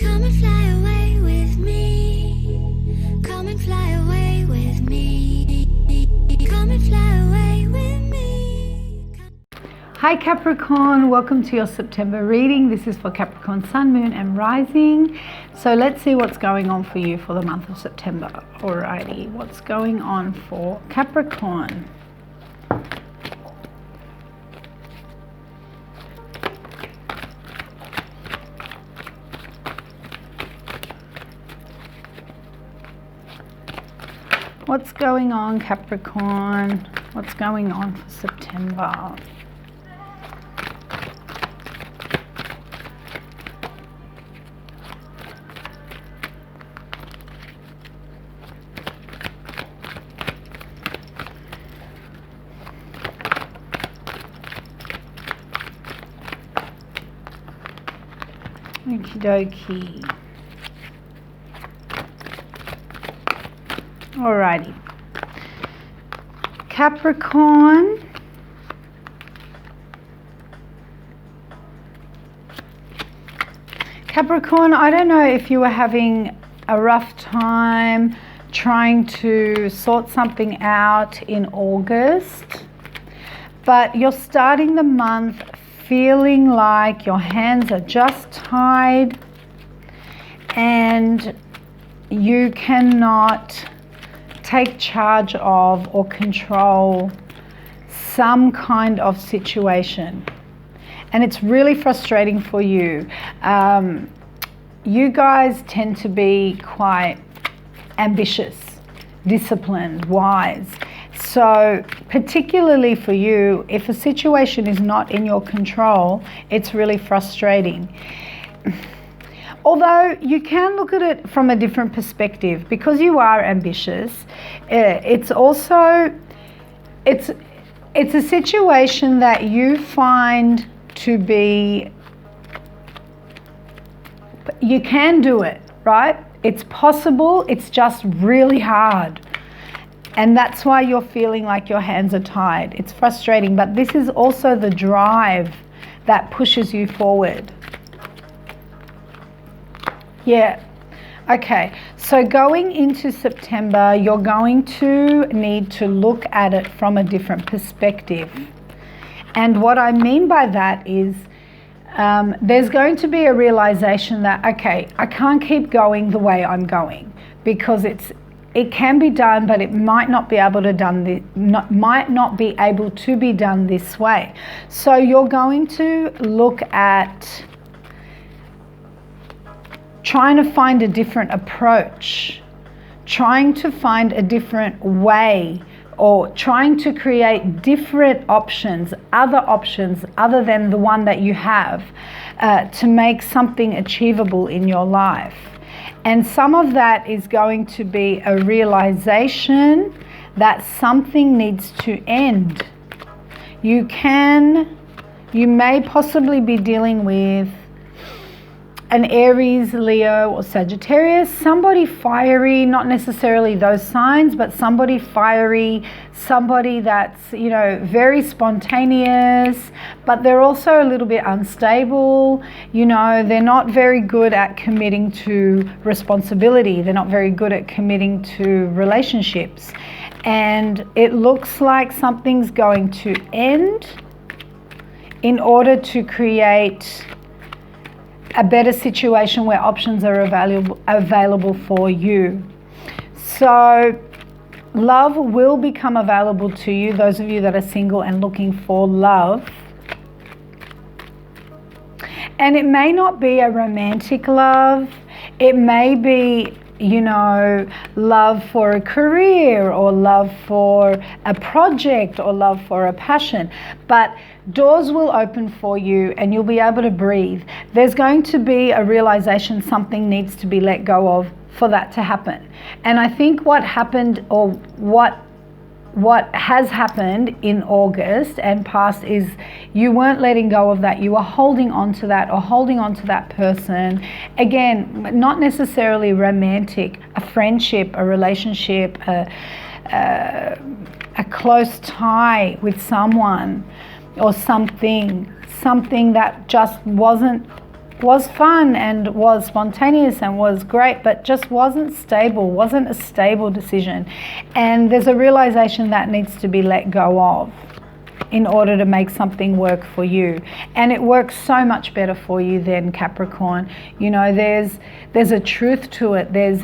Come and fly away with me. Come and fly away with me. Come and fly away with me. Hi Capricorn, welcome to your September reading. This is for Capricorn Sun, Moon and Rising. So let's see what's going on for you for the month of September. Alrighty, what's going on for Capricorn? What's going on, Capricorn? What's going on for September? Okie dokie. Alrighty. Capricorn. Capricorn, I don't know if you were having a rough time trying to sort something out in August, but you're starting the month feeling like your hands are just tied and you cannot take charge of or control some kind of situation. And it's really frustrating for you. You guys tend to be quite ambitious, disciplined, wise. So particularly for you, if a situation is not in your control, it's really frustrating. Although you can look at it from a different perspective, because you are ambitious, it's also, it's a situation that you find to be, you can do it, right? It's possible, it's just really hard. And that's why you're feeling like your hands are tied. It's frustrating, but this is also the drive that pushes you forward. Yeah. Okay. So going into September, you're going to need to look at it from a different perspective. And what I mean by that is there's going to be a realization that, okay, I can't keep going the way I'm going because it can be done, but it might not be able to be done this way. So you're going to look at trying to find a different approach, trying to find a different way, or trying to create different options other than the one that you have to make something achievable in your life. And some of that is going to be a realization that something needs to end. You may possibly be dealing with an Aries, Leo, or Sagittarius, somebody fiery, not necessarily those signs, but somebody fiery, somebody that's, very spontaneous, but they're also a little bit unstable. They're not very good at committing to responsibility. They're not very good at committing to relationships. And it looks like something's going to end in order to create a better situation where options are available for you. So love will become available to you, those of you that are single and looking for love. And it may not be a romantic love. It may be, love for a career or love for a project or love for a passion. But doors will open for you and you'll be able to breathe. There's going to be a realization something needs to be let go of for that to happen. And I think what happened, or what has happened in August and past, is you weren't letting go of that. You were holding on to that, or holding on to that person. Again, not necessarily romantic, a friendship, a relationship, a close tie with someone or something that just wasn't was fun and was spontaneous and was great, but just wasn't stable, wasn't a stable decision. And there's a realization that needs to be let go of in order to make something work for you. And it works so much better for you than Capricorn. You know, there's a truth to it. There's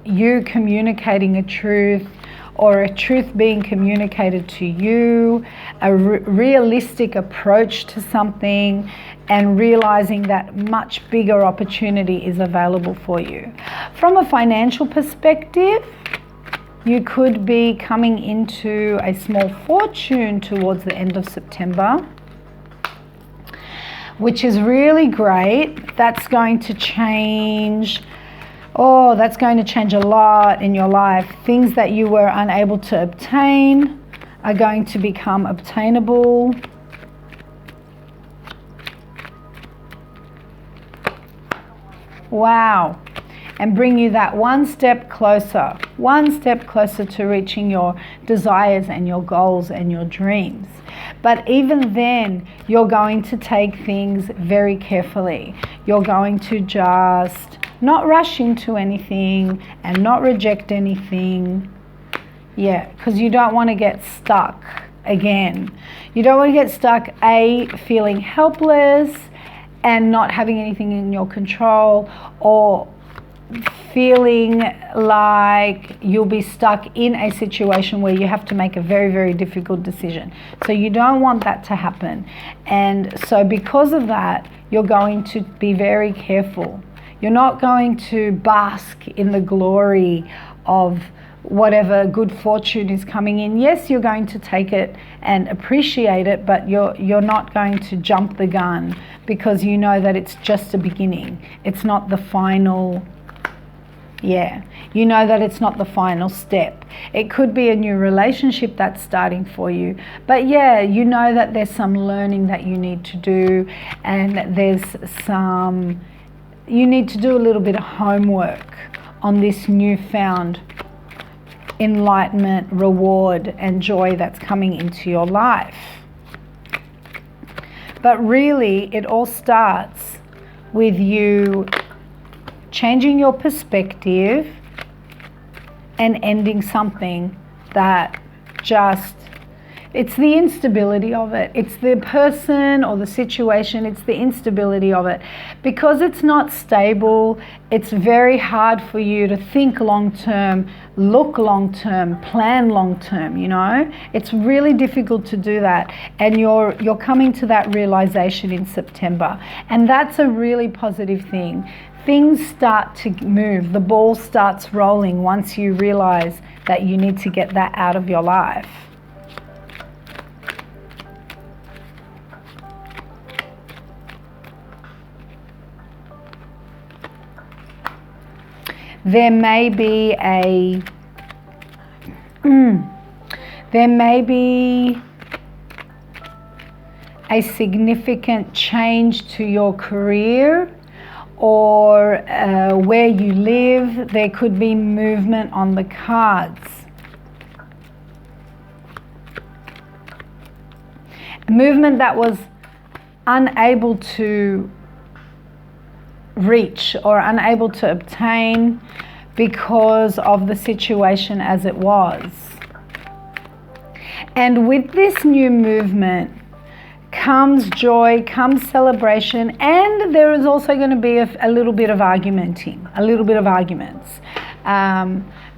you communicating a truth, or a truth being communicated to you, a realistic approach to something, and realizing that much bigger opportunity is available for you. From a financial perspective, you could be coming into a small fortune towards the end of September, which is really great. That's going to change. Oh, that's going to change a lot in your life. Things that you were unable to obtain are going to become obtainable. Wow. And bring you that one step closer to reaching your desires and your goals and your dreams. But even then, you're going to take things very carefully. You're going to just not rush into anything and not reject anything. Yeah, because you don't want to get stuck again. You don't want to get stuck, feeling helpless and not having anything in your control, or feeling like you'll be stuck in a situation where you have to make a very, very difficult decision. So you don't want that to happen. And so because of that, you're going to be very careful. You're not going to bask in the glory of whatever good fortune is coming in. Yes, you're going to take it and appreciate it, but you're not going to jump the gun, because you know that it's just a beginning. It's not the final. Yeah, you know that it's not the final step. It could be a new relationship that's starting for you. But yeah, you know that there's some learning that you need to do, and you need to do a little bit of homework on this newfound enlightenment, reward, and joy that's coming into your life. But really, it all starts with you changing your perspective and ending something that just, it's the instability of it. It's the person or the situation, it's the instability of it. Because it's not stable, it's very hard for you to think long-term, look long-term, plan long-term, you know? It's really difficult to do that. And you're coming to that realization in September. And that's a really positive thing. Things start to move, the ball starts rolling once you realize that you need to get that out of your life. There may be a significant change to your career, or where you live. There could be movement on the cards. A movement that was unable to reach or unable to obtain because of the situation as it was. And with this new movement comes joy, comes celebration, and there is also going to be a little bit of arguments,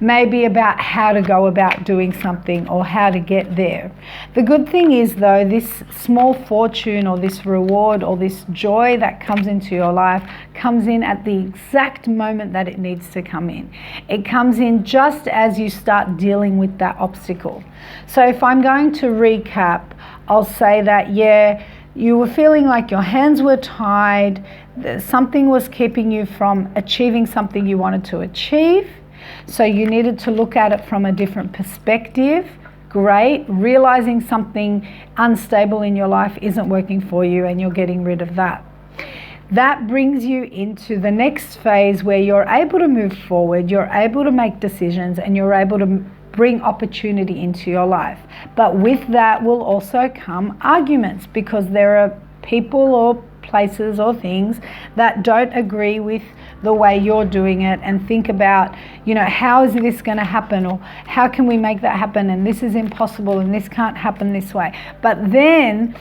maybe about how to go about doing something or how to get there. The good thing is, though, this small fortune or this reward or this joy that comes into your life comes in at the exact moment that it needs to come in. It comes in just as you start dealing with that obstacle. So if I'm going to recap, I'll say that, yeah, you were feeling like your hands were tied, something was keeping you from achieving something you wanted to achieve. So you needed to look at it from a different perspective. Great. Realizing something unstable in your life isn't working for you and you're getting rid of that. That brings you into the next phase where you're able to move forward, you're able to make decisions, and you're able to bring opportunity into your life. But with that will also come arguments, because there are people or places or things that don't agree with the way you're doing it, and think about, you know, how is this going to happen, or how can we make that happen, and this is impossible and this can't happen this way. But then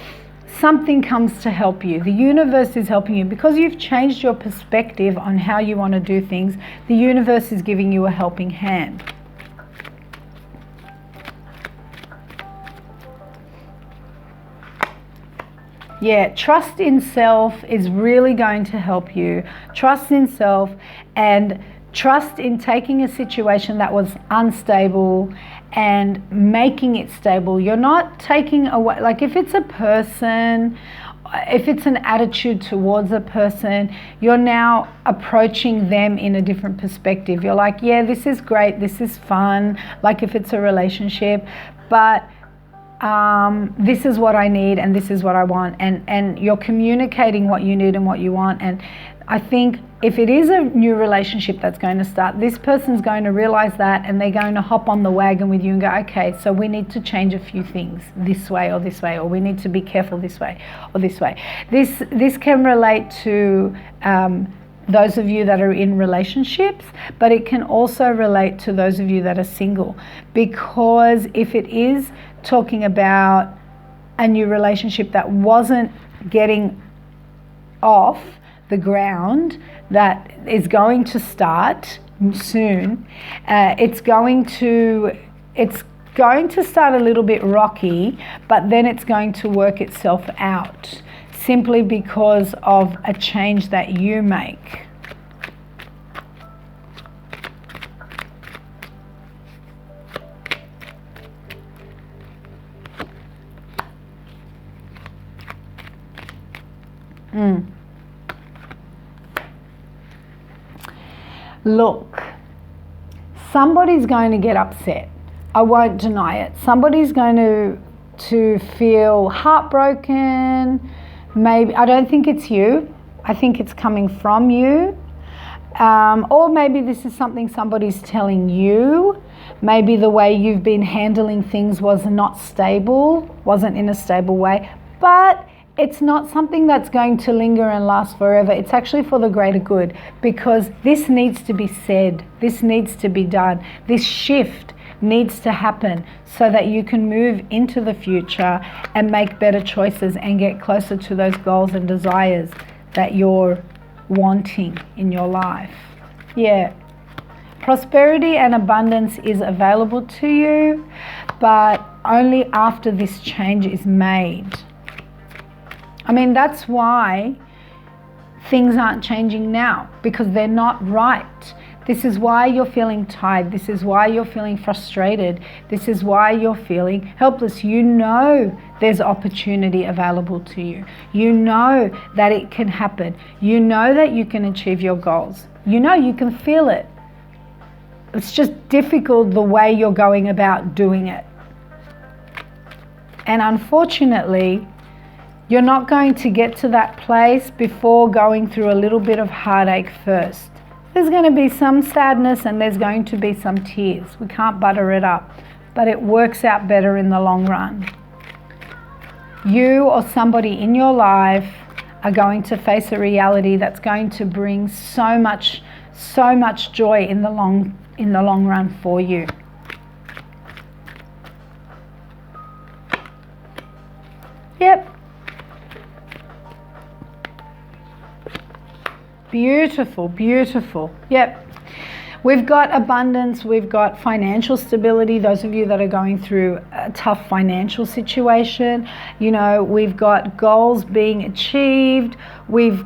something comes to help you. The universe is helping you because you've changed your perspective on how you want to do things. The universe is giving you a helping hand. Yeah, trust in self is really going to help you. Trust in self, and trust in taking a situation that was unstable and making it stable. You're not taking away, like if it's a person, if it's an attitude towards a person, you're now approaching them in a different perspective. You're like, yeah, this is great, this is fun, like if it's a relationship, but this is what I need and this is what I want, and you're communicating what you need and what you want. And I think if it is a new relationship that's going to start, this person's going to realize that, and they're going to hop on the wagon with you and go, okay, so we need to change a few things this way, or we need to be careful this way or this way. This can relate to those of you that are in relationships, but it can also relate to those of you that are single, because if it is talking about a new relationship that wasn't getting off the ground, that is going to start soon, it's going to start a little bit rocky, but then it's going to work itself out, simply because of a change that you make. Look, somebody's going to get upset. I won't deny it. Somebody's going to feel heartbroken. Maybe, I don't think it's you. I think it's coming from you. Or maybe this is something somebody's telling you. Maybe the way you've been handling things was not stable, wasn't in a stable way. But it's not something that's going to linger and last forever. It's actually for the greater good, because this needs to be said. This needs to be done. This shift needs to happen so that you can move into the future and make better choices and get closer to those goals and desires that you're wanting in your life. Yeah. Prosperity and abundance is available to you, but only after this change is made. I mean, that's why things aren't changing now, because they're not right. This is why you're feeling tired. This is why you're feeling frustrated. This is why you're feeling helpless. You know there's opportunity available to you. You know that it can happen. You know that you can achieve your goals. You know you can feel it. It's just difficult the way you're going about doing it. And unfortunately, you're not going to get to that place before going through a little bit of heartache first. There's going to be some sadness and there's going to be some tears. We can't butter it up, but it works out better in the long run. You or somebody in your life are going to face a reality that's going to bring so much joy in the long run for you. Yep. Beautiful, beautiful. Yep. We've got abundance, we've got financial stability. Those of you that are going through a tough financial situation, you know, we've got goals being achieved, we've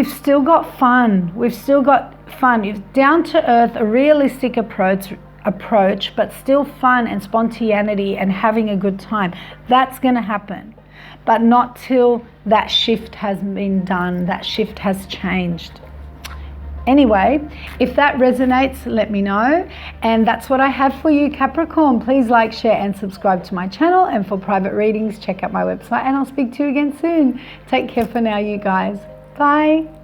still got fun. We've still got fun. It's down to earth, a realistic approach, but still fun and spontaneity and having a good time. That's going to happen. But not till that shift has been done, that shift has changed. Anyway, if that resonates, let me know. And that's what I have for you, Capricorn. Please like, share, and subscribe to my channel. And for private readings, check out my website, and I'll speak to you again soon. Take care for now, you guys. Bye.